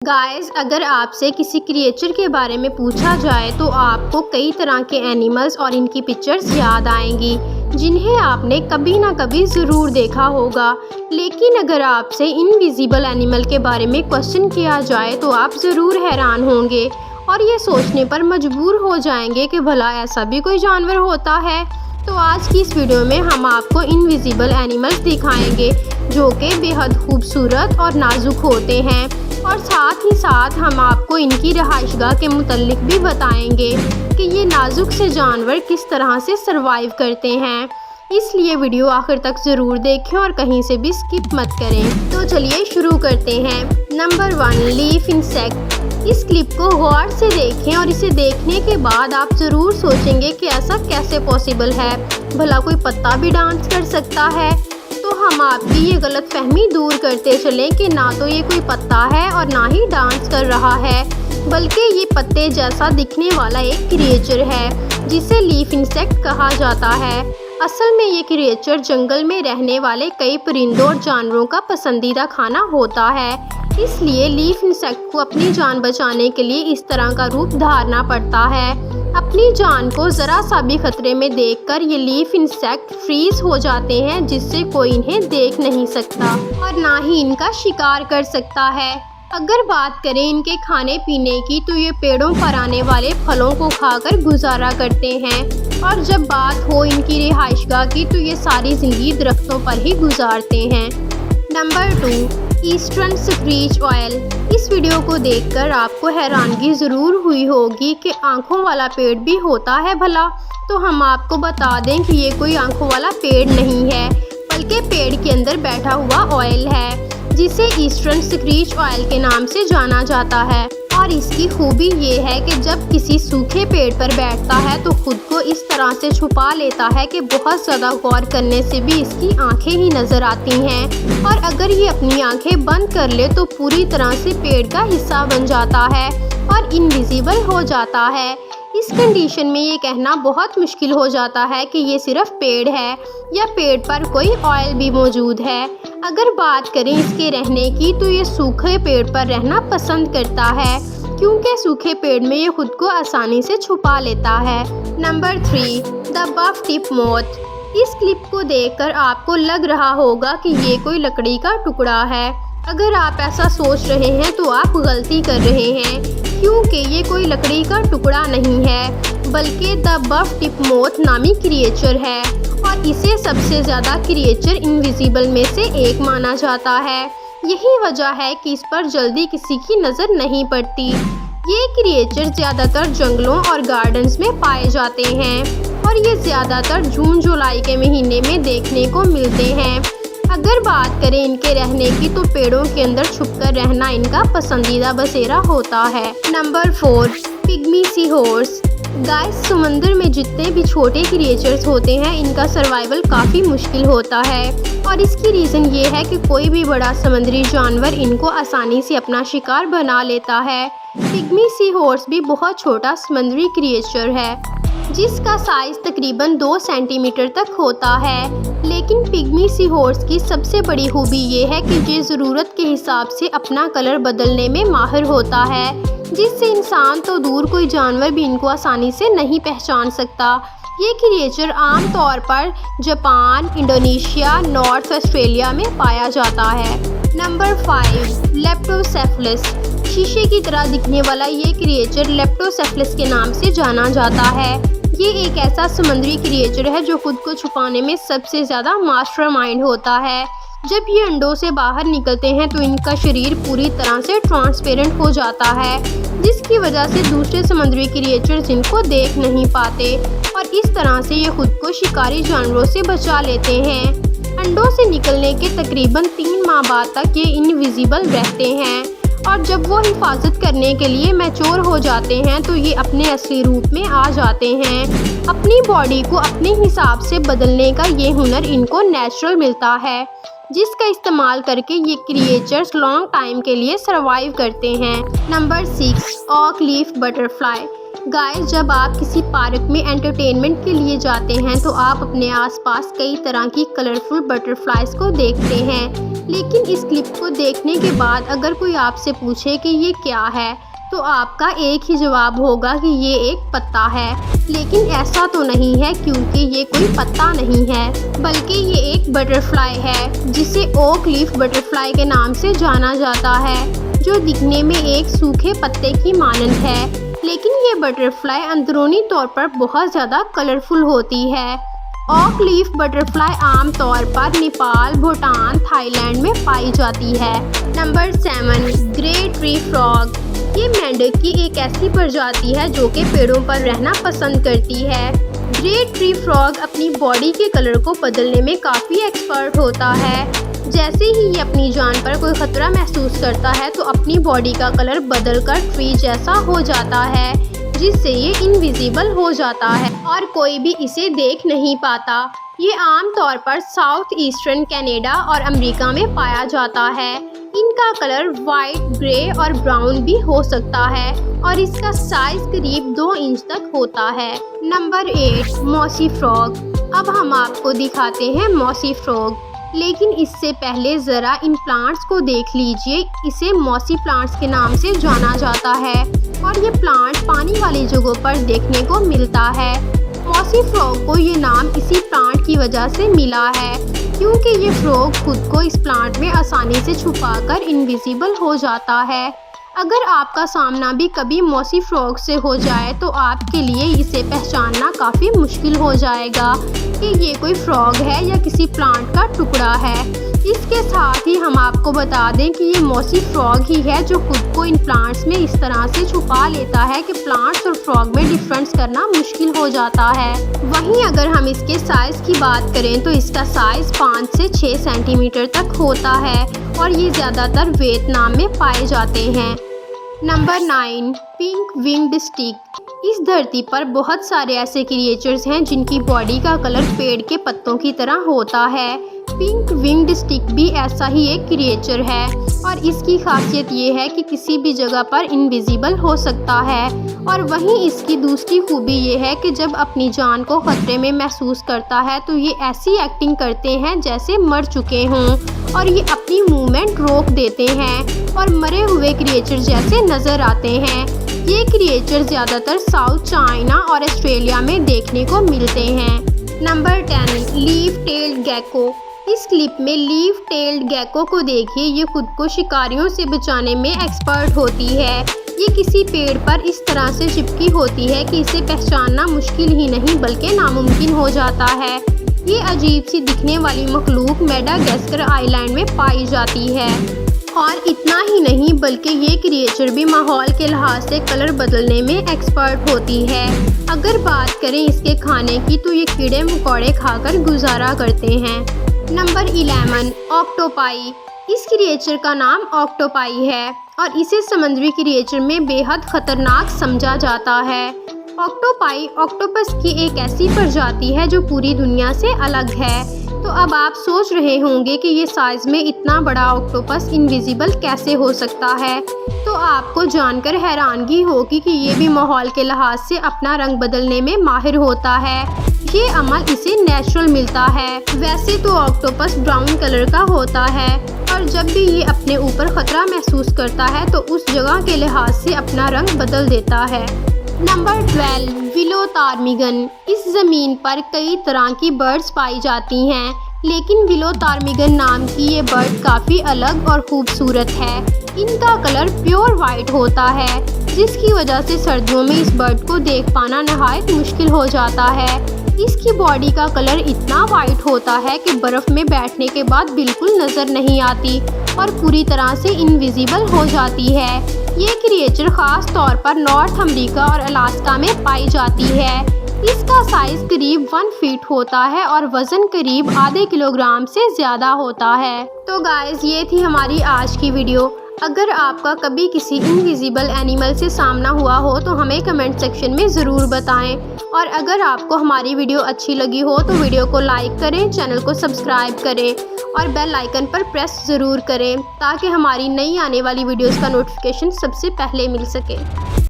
Guys, अगर आपसे किसी क्रिएचर के बारे में पूछा जाए तो आपको कई तरह के एनिमल्स और इनकी पिक्चर्स याद आएंगी जिन्हें आपने कभी ना कभी ज़रूर देखा होगा। लेकिन अगर आपसे इनविजिबल एनिमल के बारे में क्वेश्चन किया जाए तो आप ज़रूर हैरान होंगे और ये सोचने पर मजबूर हो जाएंगे कि भला ऐसा भी कोई जानवर होता है। तो आज की इस वीडियो में हम आपको इनविजिबल एनिमल्स दिखाएंगे जो कि बेहद खूबसूरत और नाजुक होते हैं, और साथ ही साथ हम आपको इनकी रहायशगाह के मुतल्लिक भी बताएंगे कि ये नाजुक से जानवर किस तरह से सरवाइव करते हैं। इसलिए वीडियो आखिर तक ज़रूर देखें और कहीं से भी स्किप मत करें। तो चलिए शुरू करते हैं। Number 1, leaf insect. इस क्लिप को गौर से देखें और इसे देखने के बाद आप ज़रूर सोचेंगे कि ऐसा कैसे पॉसिबल है, भला कोई पत्ता भी डांस कर सकता है। तो हम आपकी ये गलतफहमी दूर करते चलें कि ना तो ये कोई पत्ता है और ना ही डांस कर रहा है, बल्कि ये पत्ते जैसा दिखने वाला एक क्रिएचर है जिसे लीफ इंसेक्ट कहा जाता है। असल में ये क्रिएचर जंगल में रहने वाले कई परिंदों और जानवरों का पसंदीदा खाना होता है। इसलिए लीफ इंसेक्ट को अपनी जान बचाने के लिए इस तरह का रूप धारना पड़ता है। अपनी जान को ज़रा सा भी खतरे में देखकर ये लीफ इंसेक्ट फ्रीज हो जाते हैं, जिससे कोई इन्हें देख नहीं सकता और ना ही इनका शिकार कर सकता है। अगर बात करें इनके खाने पीने की तो ये पेड़ों पर आने वाले फलों को खाकर गुजारा करते हैं, और जब बात हो इनकी रिहाइशगाह की तो ये सारी ज़िंदगी दरख्तों पर ही गुजारते हैं। Number 2, eastern screech oil. इस वीडियो को देखकर आपको हैरानगी ज़रूर हुई होगी कि आंखों वाला पेड़ भी होता है भला। तो हम आपको बता दें कि ये कोई आंखों वाला पेड़ नहीं है, बल्कि पेड़ के अंदर बैठा हुआ ऑयल है जिसे ईस्टर्न स्क्रीच ऑयल के नाम से जाना जाता है। और इसकी खूबी ये है कि जब किसी सूखे पेड़ पर बैठता है तो खुद को इस तरह से छुपा लेता है कि बहुत ज़्यादा गौर करने से भी इसकी आंखें ही नज़र आती हैं, और अगर ये अपनी आंखें बंद कर ले तो पूरी तरह से पेड़ का हिस्सा बन जाता है और इनविजिबल हो जाता है। इस कंडीशन में ये कहना बहुत मुश्किल हो जाता है कि ये सिर्फ पेड़ है या पेड़ पर कोई ऑयल भी मौजूद है। अगर बात करें इसके रहने की तो ये सूखे पेड़ पर रहना पसंद करता है, क्योंकि सूखे पेड़ में ये खुद को आसानी से छुपा लेता है। Number 3, the buff tip moth. इस क्लिप को देखकर आपको लग रहा होगा कि ये कोई लकड़ी का टुकड़ा है। अगर आप ऐसा सोच रहे हैं तो आप गलती कर रहे हैं, क्योंकि ये कोई लकड़ी का टुकड़ा नहीं है, बल्कि द बफ टिप मॉथ नामी क्रिएचर है, और इसे सबसे ज़्यादा क्रिएचर इनविजिबल में से एक माना जाता है। यही वजह है कि इस पर जल्दी किसी की नज़र नहीं पड़ती। ये क्रिएचर ज़्यादातर जंगलों और गार्डन्स में पाए जाते हैं, और ये ज़्यादातर जून जुलाई के महीने में देखने को मिलते हैं। अगर बात करें इनके रहने की तो पेड़ों के अंदर छुपकर रहना इनका पसंदीदा बसेरा होता है। Number 4, pygmy sea horse. Guys, समंदर में जितने भी छोटे क्रिएचर्स होते हैं इनका सर्वाइवल काफ़ी मुश्किल होता है, और इसकी रीज़न ये है कि कोई भी बड़ा समुद्री जानवर इनको आसानी से अपना शिकार बना लेता है। पिग्मी सी हॉर्स भी बहुत छोटा समुद्री क्रिएचर है जिसका साइज़ तकरीबन 2 सेंटीमीटर तक होता है। लेकिन पिग्मी सी हॉर्स की सबसे बड़ी खूबी ये है कि ये ज़रूरत के हिसाब से अपना कलर बदलने में माहिर होता है, जिससे इंसान तो दूर कोई जानवर भी इनको आसानी से नहीं पहचान सकता। ये क्रिएचर आम तौर पर जापान, इंडोनेशिया, नॉर्थ ऑस्ट्रेलिया में पाया जाता है। नंबर 5, लेप्टोसेफलस। शीशे की तरह दिखने वाला ये क्रिएचर लेप्टोसेफलस के नाम से जाना जाता है। ये एक ऐसा समुद्री क्रिएचर है जो खुद को छुपाने में सबसे ज़्यादा मास्टरमाइंड होता है। जब ये अंडों से बाहर निकलते हैं तो इनका शरीर पूरी तरह से ट्रांसपेरेंट हो जाता है, जिसकी वजह से दूसरे समुद्री क्रिएचर्स इनको देख नहीं पाते, और इस तरह से ये खुद को शिकारी जानवरों से बचा लेते हैं। अंडों से निकलने के तकरीबन 3 माह बाद तक ये इनविजिबल रहते हैं, और जब वो हिफाजत करने के लिए मैच्योर हो जाते हैं तो ये अपने असली रूप में आ जाते हैं। अपनी बॉडी को अपने हिसाब से बदलने का ये हुनर इनको नेचुरल मिलता है, जिसका इस्तेमाल करके ये क्रिएचर्स लॉन्ग टाइम के लिए सरवाइव करते हैं। नंबर 6, ऑक लीफ बटरफ्लाई। गाइस, जब आप किसी पार्क में एंटरटेनमेंट के लिए जाते हैं तो आप अपने आसपास कई तरह की कलरफुल बटरफ्लाइज को देखते हैं। लेकिन इस क्लिप को देखने के बाद अगर कोई आपसे पूछे कि ये क्या है तो आपका एक ही जवाब होगा कि ये एक पत्ता है। लेकिन ऐसा तो नहीं है, क्योंकि ये कोई पत्ता नहीं है बल्कि ये एक बटरफ्लाई है जिसे ओक लीफ बटरफ्लाई के नाम से जाना जाता है, जो दिखने में एक सूखे पत्ते की मानंद है। लेकिन ये बटरफ्लाई अंदरूनी तौर पर बहुत ज़्यादा कलरफुल होती है। ओक लीफ बटरफ्लाई आमतौर पर नेपाल, भूटान, थाईलैंड में पाई जाती है। Number 7, grey tree frog. ये मेंढक की एक ऐसी प्रजाति है जो कि पेड़ों पर रहना पसंद करती है। ग्रे ट्री फ्रॉग अपनी बॉडी के कलर को बदलने में काफ़ी एक्सपर्ट होता है। जैसे ही ये अपनी जान पर कोई खतरा महसूस करता है तो अपनी बॉडी का कलर बदलकर ट्री जैसा हो जाता है, जिससे ये इनविजिबल हो जाता है और कोई भी इसे देख नहीं पाता। ये आमतौर पर साउथ ईस्टर्न कनाडा और अमेरिका में पाया जाता है। इनका कलर वाइट, ग्रे और ब्राउन भी हो सकता है और इसका साइज करीब 2 इंच तक होता है। Number 8, mossy frog. अब हम आपको दिखाते हैं मॉसी फ्रॉग, लेकिन इससे पहले ज़रा इन प्लांट्स को देख लीजिए। इसे मॉसी प्लांट्स के नाम से जाना जाता है और ये प्लांट पानी वाली जगहों पर देखने को मिलता है। मॉसी फ्रॉग को ये नाम इसी प्लांट की वजह से मिला है, क्योंकि ये फ्रॉग खुद को इस प्लांट में आसानी से छुपाकर इनविजिबल हो जाता है। अगर आपका सामना भी कभी मॉसी फ्रॉग से हो जाए तो आपके लिए इसे पहचानना काफ़ी मुश्किल हो जाएगा कि ये कोई फ्रॉग है या किसी प्लांट का टुकड़ा है। इसके साथ ही हम आपको बता दें कि ये मॉसी फ्रॉग ही है जो खुद को इन प्लांट्स में इस तरह से छुपा लेता है कि प्लांट्स और फ्रॉग में डिफरेंस करना मुश्किल हो जाता है। वहीं अगर हम इसके साइज़ की बात करें तो इसका साइज़ 5 से 6 सेंटीमीटर तक होता है और ये ज़्यादातर वियतनाम में पाए जाते हैं। Number 9, pink winged stick. इस धरती पर बहुत सारे ऐसे क्रिएचर्स हैं जिनकी बॉडी का कलर पेड़ के पत्तों की तरह होता है। पिंक विंग्ड स्टिक भी ऐसा ही एक क्रिएचर है और इसकी खासियत ये है कि किसी भी जगह पर इनविजिबल हो सकता है। और वहीं इसकी दूसरी खूबी ये है कि जब अपनी जान को खतरे में महसूस करता है तो ये ऐसी एक्टिंग करते हैं जैसे मर चुके हों और ये अपनी मूवमेंट रोक देते हैं और मरे हुए क्रिएचर जैसे नज़र आते हैं। ये क्रिएचर ज़्यादातर साउथ चाइना और ऑस्ट्रेलिया में देखने को मिलते हैं। Number 10, leaf tailed gecko. इस क्लिप में लीफ टेल्ड गेको को देखिए। ये खुद को शिकारियों से बचाने में एक्सपर्ट होती है। ये किसी पेड़ पर इस तरह से चिपकी होती है कि इसे पहचानना मुश्किल ही नहीं बल्कि नामुमकिन हो जाता है। ये अजीब सी दिखने वाली मखलूक मेडागास्कर आइलैंड में पाई जाती है। और इतना ही नहीं बल्कि ये क्रिएचर भी माहौल के लिहाज से कलर बदलने में एक्सपर्ट होती है। अगर बात करें इसके खाने की तो ये कीड़े मकोड़े खाकर गुजारा करते हैं। Number 11, octopi. इस क्रिएचर का नाम ऑक्टोपाई है और इसे समुद्री क्रिएचर में बेहद खतरनाक समझा जाता है। ऑक्टोपाई ऑक्टोपस की एक ऐसी प्रजाति है जो पूरी दुनिया से अलग है। तो अब आप सोच रहे होंगे कि ये साइज में इतना बड़ा ऑक्टोपस इनविजिबल कैसे हो सकता है। तो आपको जानकर हैरानगी होगी कि ये भी माहौल के लिहाज से अपना रंग बदलने में माहिर होता है। ये अमल इसे नेचुरल मिलता है। वैसे तो ऑक्टोपस ब्राउन कलर का होता है और जब भी ये अपने ऊपर खतरा महसूस करता है तो उस जगह के लिहाज से अपना रंग बदल देता है। Number 12, willow ptarmigan. इस ज़मीन पर कई तरह की बर्ड्स पाई जाती हैं, लेकिन विलो तार्मिगन नाम की ये बर्ड काफ़ी अलग और खूबसूरत है। इनका कलर प्योर वाइट होता है, जिसकी वजह से सर्दियों में इस बर्ड को देख पाना नहायत मुश्किल हो जाता है। इसकी बॉडी का कलर इतना वाइट होता है कि बर्फ़ में बैठने के बाद बिल्कुल नज़र नहीं आती और पूरी तरह से इनविजिबल हो जाती है। ये क्रिएचर ख़ास तौर पर नॉर्थ अमेरिका और अलास्का में पाई जाती है। इसका साइज़ करीब 1 फीट होता है और वज़न करीब आधे किलोग्राम से ज़्यादा होता है। तो गाइस, ये थी हमारी आज की वीडियो। अगर आपका कभी किसी इनविजिबल एनिमल से सामना हुआ हो तो हमें कमेंट सेक्शन में ज़रूर बताएं। और अगर आपको हमारी वीडियो अच्छी लगी हो तो वीडियो को लाइक करें, चैनल को सब्सक्राइब करें और बेल आइकन पर प्रेस ज़रूर करें ताकि हमारी नई आने वाली वीडियोस का नोटिफिकेशन सबसे पहले मिल सके।